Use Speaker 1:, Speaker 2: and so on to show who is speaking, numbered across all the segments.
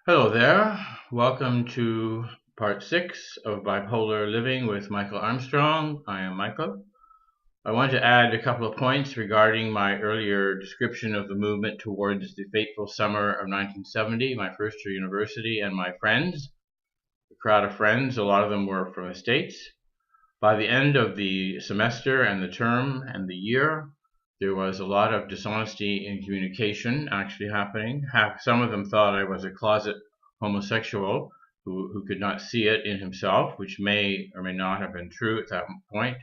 Speaker 1: Hello there. Welcome to part 6 of Bipolar Living with Michael Armstrong. I am Michael. I want to add a couple of points regarding my earlier description of the movement towards the fateful summer of 1970, my first year university, and my friends. The crowd of friends, a lot of them were from the States. By the end of the semester and the term and the year, there was a lot of dishonesty in communication actually happening. Some of them thought I was a closet homosexual who could not see it in himself, which may or may not have been true at that point.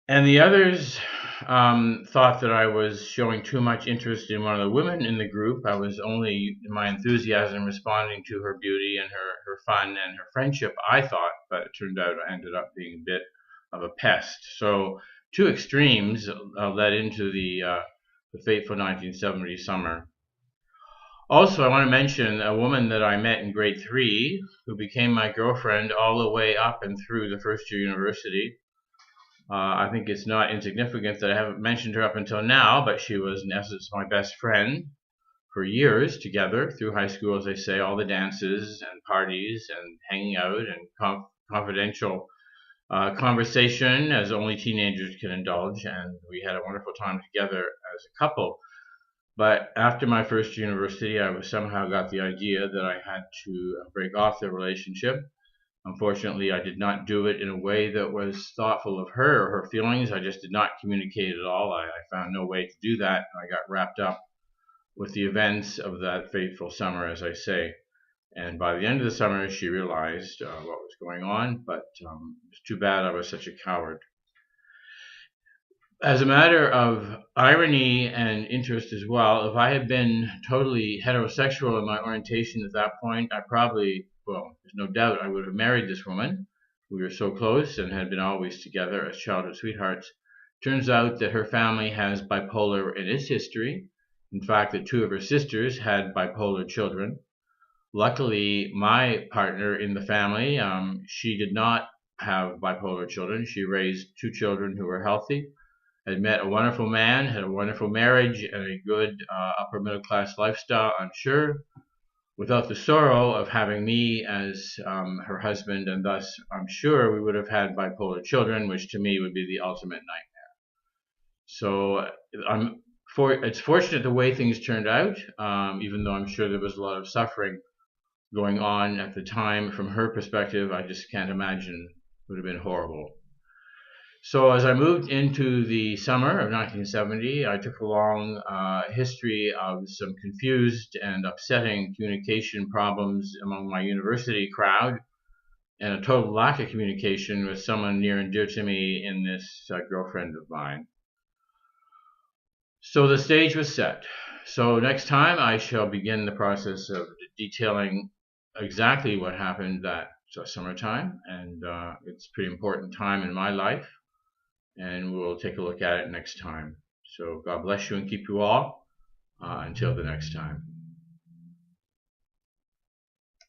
Speaker 1: And the others thought that I was showing too much interest in one of the women in the group. I was only, in my enthusiasm, responding to her beauty and her fun and her friendship, I thought, but it turned out I ended up being a bit of a pest. So two extremes led into the fateful 1970 summer. Also, I want to mention a woman that I met in grade 3 who became my girlfriend all the way up and through the first year university. I think it's not insignificant that I haven't mentioned her up until now, but she was in essence my best friend for years together through high school, as I say, all the dances and parties and hanging out and confidential conversation as only teenagers can indulge. And we had a wonderful time together as a couple. But after my first university, I somehow got the idea that I had to break off the relationship. Unfortunately, I did not do it in a way that was thoughtful of her or her feelings. I just did not communicate at all. I found no way to do that. I got wrapped up with the events of that fateful summer, as I say. And by the end of the summer, she realized what was going on, but it was too bad I was such a coward. As a matter of irony and interest as well, if I had been totally heterosexual in my orientation at that point, there's no doubt I would have married this woman. We were so close and had been always together as childhood sweethearts. Turns out that her family has bipolar in its history. In fact, that two of her sisters had bipolar children. Luckily, my partner in the family, she did not have bipolar children. She raised two children who were healthy, had met a wonderful man, had a wonderful marriage, and a good upper middle class lifestyle, I'm sure, without the sorrow of having me as her husband, and thus I'm sure we would have had bipolar children, which to me would be the ultimate nightmare. So it's fortunate the way things turned out, even though I'm sure there was a lot of suffering going on at the time. From her perspective, I just can't imagine. It would have been horrible. So as I moved into the summer of 1970, I took along a history of some confused and upsetting communication problems among my university crowd, and a total lack of communication with someone near and dear to me in this girlfriend of mine. So the stage was set. So next time I shall begin the process of detailing exactly what happened that summertime, and it's a pretty important time in my life, and we'll take a look at it next time. So God bless you and keep you all until the next time.